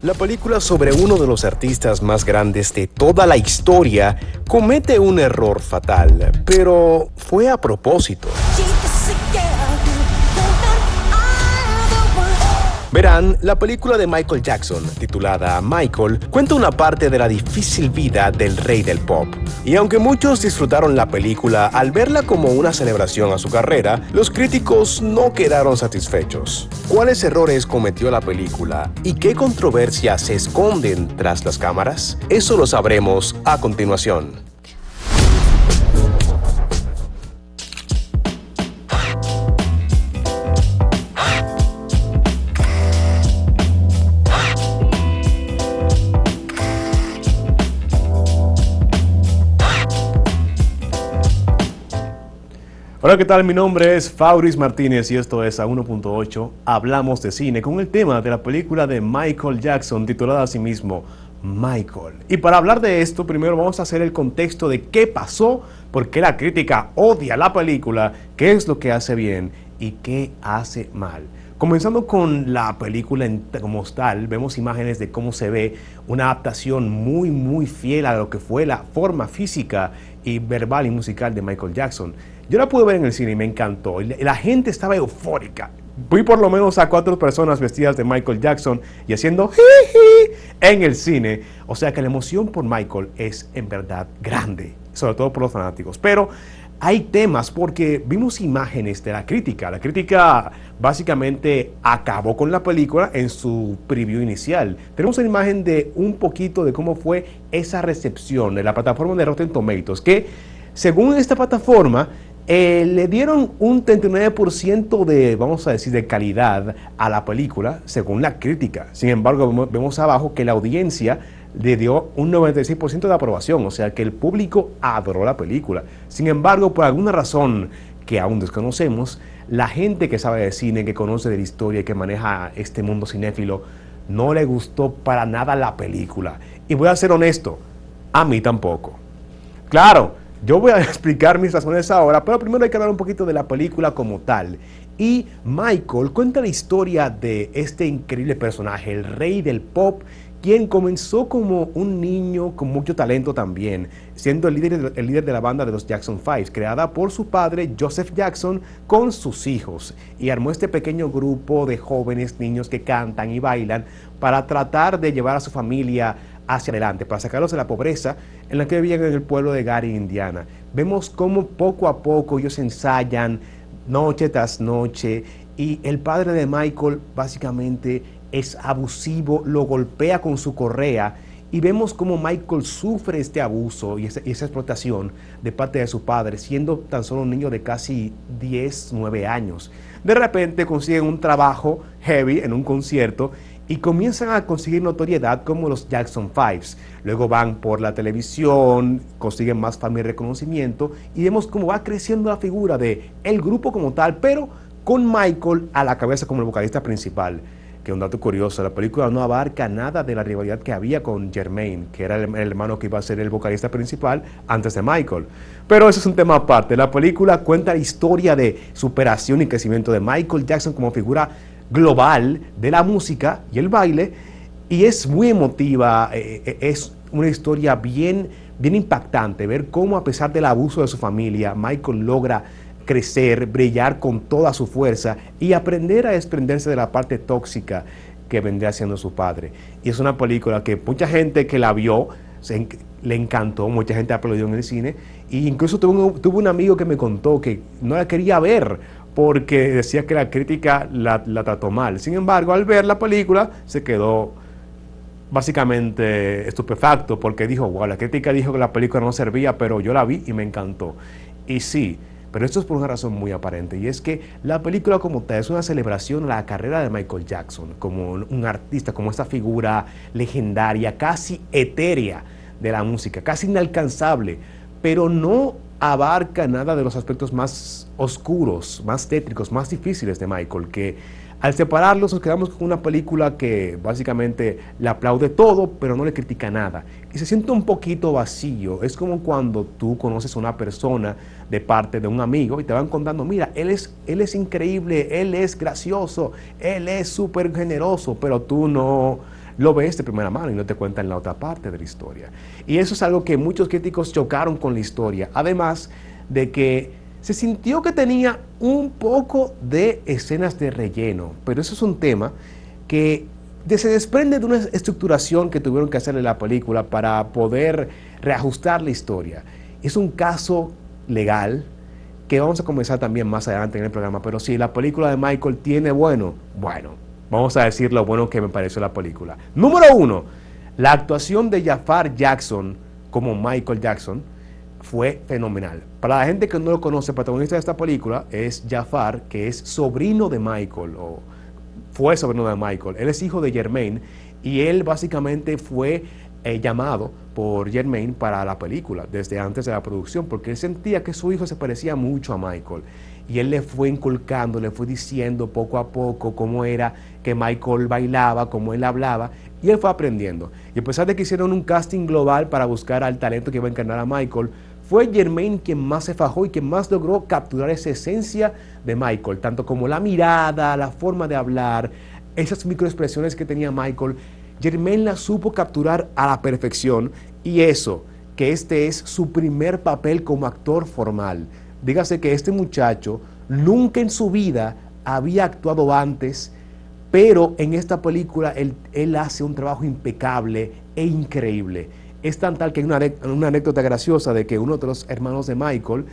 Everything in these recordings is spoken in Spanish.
La película sobre uno de los artistas más grandes de toda la historia comete un error fatal, pero fue a propósito. Verán, la película de Michael Jackson, titulada Michael, cuenta una parte de la difícil vida del rey del pop. Y aunque muchos disfrutaron la película al verla como una celebración a su carrera, los críticos no quedaron satisfechos. ¿Cuáles errores cometió la película y qué controversias se esconden tras las cámaras? Eso lo sabremos a continuación. Hola, ¿qué tal? Mi nombre es Fauris Martínez y esto es A1.8 Hablamos de Cine con el tema de la película de Michael Jackson titulada asimismo Michael. Y para hablar de esto, primero vamos a hacer el contexto de qué pasó, por qué la crítica odia la película, qué es lo que hace bien y qué hace mal. Comenzando con la película como tal, vemos imágenes de cómo se ve una adaptación muy fiel a lo que fue la forma física y verbal y musical de Michael Jackson. Yo la pude ver en el cine y me encantó. La gente estaba eufórica. Vi por lo menos a 4 personas vestidas de Michael Jackson y haciendo jiji en el cine. O sea que la emoción por Michael es en verdad grande, sobre todo por los fanáticos. Pero hay temas porque vimos imágenes de la crítica. La crítica básicamente acabó con la película en su preview inicial. Tenemos una imagen de un poquito de cómo fue esa recepción de la plataforma de Rotten Tomatoes, que según esta plataforma le dieron un 39% de, vamos a decir, de calidad a la película, según la crítica. Sin embargo, vemos abajo que la audiencia le dio un 96% de aprobación, o sea que el público adoró la película. Sin embargo, por alguna razón que aún desconocemos, la gente que sabe de cine, que conoce de la historia y que maneja este mundo cinéfilo, no le gustó para nada la película. Y voy a ser honesto, a mí tampoco. Claro, yo voy a explicar mis razones ahora, pero primero hay que hablar un poquito de la película como tal. Y Michael cuenta la historia de este increíble personaje, el rey del pop, quien comenzó como un niño con mucho talento también, siendo el líder de la banda de los Jackson 5, creada por su padre Joseph Jackson con sus hijos, y armó este pequeño grupo de jóvenes niños que cantan y bailan para tratar de llevar a su familia hacia adelante, para sacarlos de la pobreza en la que vivían en el pueblo de Gary, Indiana. Vemos cómo poco a poco ellos ensayan noche tras noche y el padre de Michael básicamente es abusivo, lo golpea con su correa y vemos cómo Michael sufre este abuso y esa explotación de parte de su padre, siendo tan solo un niño de casi 9 años. De repente consiguen un trabajo heavy en un concierto y comienzan a conseguir notoriedad como los Jackson 5. Luego van por la televisión, consiguen más fama y reconocimiento y vemos cómo va creciendo la figura de el grupo como tal, pero con Michael a la cabeza como el vocalista principal. Que un dato curioso, la película no abarca nada de la rivalidad que había con Jermaine, que era el hermano que iba a ser el vocalista principal antes de Michael. Pero eso es un tema aparte. La película cuenta la historia de superación y crecimiento de Michael Jackson como figura global de la música y el baile, y es muy emotiva, es una historia bien impactante, ver cómo a pesar del abuso de su familia, Michael logra crecer, brillar con toda su fuerza y aprender a desprenderse de la parte tóxica que vendría siendo su padre. Y es una película que mucha gente que la vio le encantó, mucha gente aplaudió en el cine, e incluso tuve un amigo que me contó que no la quería ver porque decía que la crítica la trató mal. Sin embargo, al ver la película se quedó básicamente estupefacto porque dijo, wow, la crítica dijo que la película no servía, pero yo la vi y me encantó. Y sí, pero esto es por una razón muy aparente, y es que la película como tal es una celebración a la carrera de Michael Jackson como un artista, como esta figura legendaria, casi etérea de la música, casi inalcanzable, pero no abarca nada de los aspectos más oscuros, más tétricos, más difíciles de Michael, que al separarlos nos quedamos con una película que básicamente le aplaude todo, pero no le critica nada. Y se siente un poquito vacío. Es como cuando tú conoces a una persona de parte de un amigo y te van contando, mira, él es increíble, él es gracioso, él es súper generoso, pero tú no lo ves de primera mano y no te cuentan la otra parte de la historia. Y eso es algo que muchos críticos chocaron con la historia, además de que se sintió que tenía un poco de escenas de relleno, pero eso es un tema que se desprende de una estructuración que tuvieron que hacer en la película para poder reajustar la historia. Es un caso legal que vamos a comenzar también más adelante en el programa, pero sí, la película de Michael tiene bueno, vamos a decir lo bueno que me pareció la película. Número 1, la actuación de Jafar Jackson como Michael Jackson fue fenomenal. Para la gente que no lo conoce, el protagonista de esta película es Jafar, que es sobrino de Michael, o fue sobrino de Michael. Él es hijo de Jermaine y él básicamente fue llamado por Jermaine para la película desde antes de la producción, porque él sentía que su hijo se parecía mucho a Michael y él le fue inculcando, le fue diciendo poco a poco cómo era que Michael bailaba, cómo él hablaba, y él fue aprendiendo. Y a pesar de que hicieron un casting global para buscar al talento que iba a encarnar a Michael, fue Jermaine quien más se fajó y quien más logró capturar esa esencia de Michael, tanto como la mirada, la forma de hablar, esas microexpresiones que tenía Michael. Jermaine la supo capturar a la perfección, y eso, que este es su primer papel como actor formal. Dígase que este muchacho nunca en su vida había actuado antes, pero en esta película él hace un trabajo impecable e increíble. Es tan tal que hay una anécdota graciosa de que uno de los hermanos de Michael,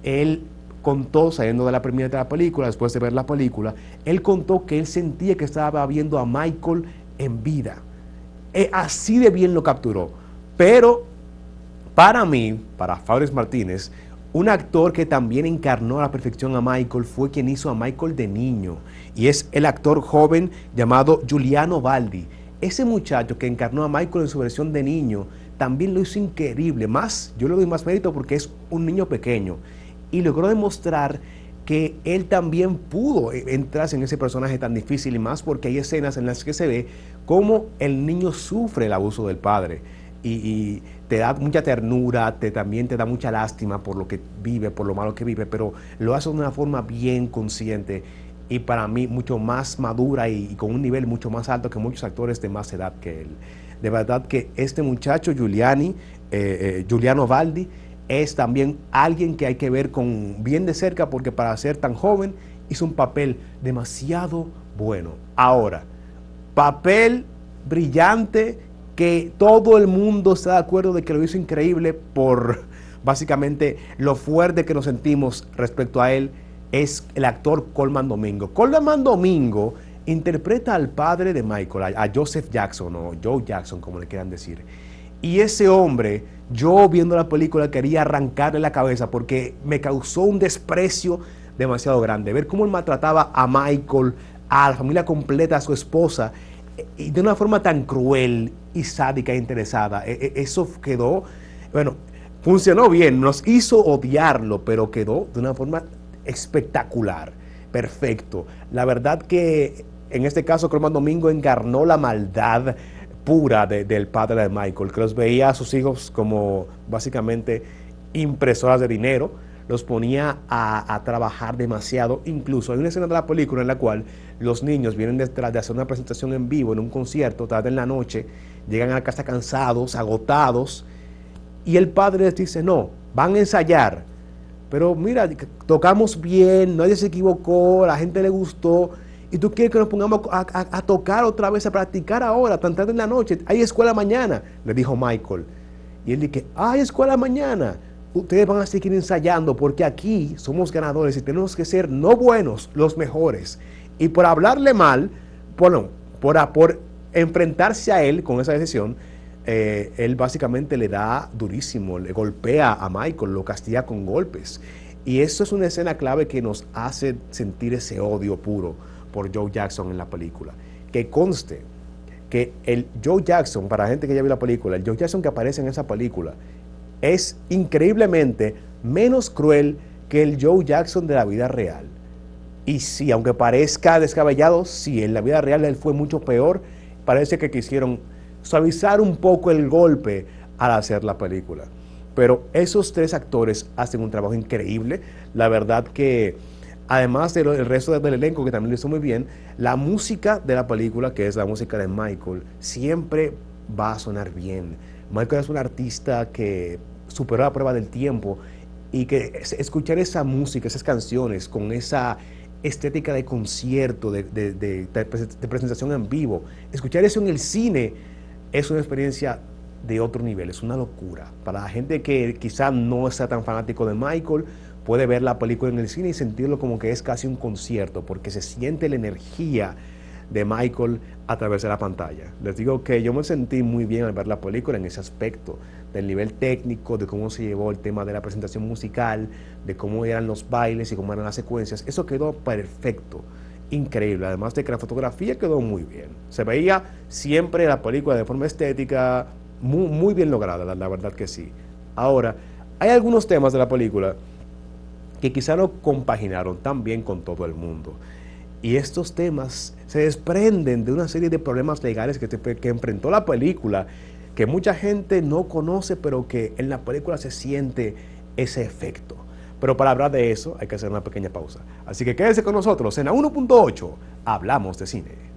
él contó, saliendo de la premiere de la película, después de ver la película, él contó que él sentía que estaba viendo a Michael en vida. Así de bien lo capturó. Pero para mí, para Fabriz Martínez, un actor que también encarnó a la perfección a Michael fue quien hizo a Michael de niño, y es el actor joven llamado Giuliano Baldi. Ese muchacho que encarnó a Michael en su versión de niño también lo hizo increíble. Yo le doy más mérito porque es un niño pequeño y logró demostrar que él también pudo entrarse en ese personaje tan difícil, y más porque hay escenas en las que se ve cómo el niño sufre el abuso del padre y te da mucha ternura, también te da mucha lástima por lo que vive, por lo malo que vive, pero lo hace de una forma bien consciente y para mí mucho más madura y con un nivel mucho más alto que muchos actores de más edad que él. De verdad que este muchacho Giuliano Baldi es también alguien que hay que ver bien de cerca, porque para ser tan joven hizo un papel demasiado bueno. Ahora, papel brillante que todo el mundo está de acuerdo de que lo hizo increíble por básicamente lo fuerte que nos sentimos respecto a él, es el actor Colman Domingo. Colman Domingo interpreta al padre de Michael, a Joseph Jackson o Joe Jackson, como le quieran decir. Y ese hombre, yo viendo la película quería arrancarle la cabeza porque me causó un desprecio demasiado grande. Ver cómo él maltrataba a Michael, a la familia completa, a su esposa, y de una forma tan cruel y sádica e interesada. Eso quedó, funcionó bien, nos hizo odiarlo, pero quedó de una forma espectacular, perfecto. La verdad que en este caso Colman Domingo encarnó la maldad pura del padre de Michael, que los veía a sus hijos como básicamente impresoras de dinero, los ponía a trabajar demasiado. Incluso hay una escena de la película en la cual los niños vienen detrás de hacer una presentación en vivo en un concierto tarde en la noche, llegan a la casa cansados, agotados, y el padre les dice: no, van a ensayar, pero mira, tocamos bien, nadie se equivocó, la gente le gustó, y tú quieres que nos pongamos a tocar otra vez, a practicar ahora, tan tarde en la noche, hay escuela mañana, le dijo Michael. Y él dice: hay escuela mañana, ustedes van a seguir ensayando porque aquí somos ganadores y tenemos que ser no buenos, los mejores. Y por hablarle mal, por enfrentarse a él con esa decisión, él básicamente le da durísimo, le golpea a Michael, lo castiga con golpes. Y eso es una escena clave que nos hace sentir ese odio puro por Joe Jackson en la película. Que conste que el Joe Jackson, para la gente que ya vio la película, el Joe Jackson que aparece en esa película es increíblemente menos cruel que el Joe Jackson de la vida real. Y sí, aunque parezca descabellado, sí, en la vida real él fue mucho peor. Parece que quisieron suavizar un poco el golpe al hacer la película. Pero esos tres actores hacen un trabajo increíble. La verdad que además del resto del elenco que también lo hizo muy bien, la música de la película, que es la música de Michael, siempre va a sonar bien. Michael es un artista que superó la prueba del tiempo y que escuchar esa música, esas canciones con esa estética de concierto, de presentación en vivo, escuchar eso en el cine es una experiencia de otro nivel, es una locura. Para la gente que quizá no sea tan fanático de Michael, puede ver la película en el cine y sentirlo como que es casi un concierto, porque se siente la energía de Michael a través de la pantalla. Les digo que yo me sentí muy bien al ver la película en ese aspecto, del nivel técnico, de cómo se llevó el tema de la presentación musical, de cómo eran los bailes y cómo eran las secuencias. Eso quedó perfecto, increíble. Además de que la fotografía quedó muy bien. Se veía siempre la película de forma estética, muy bien lograda, la verdad que sí. Ahora, hay algunos temas de la película que quizá no compaginaron tan bien con todo el mundo. Y estos temas se desprenden de una serie de problemas legales que enfrentó la película, que mucha gente no conoce, pero que en la película se siente ese efecto. Pero para hablar de eso hay que hacer una pequeña pausa. Así que quédese con nosotros en A 1.8, hablamos de cine.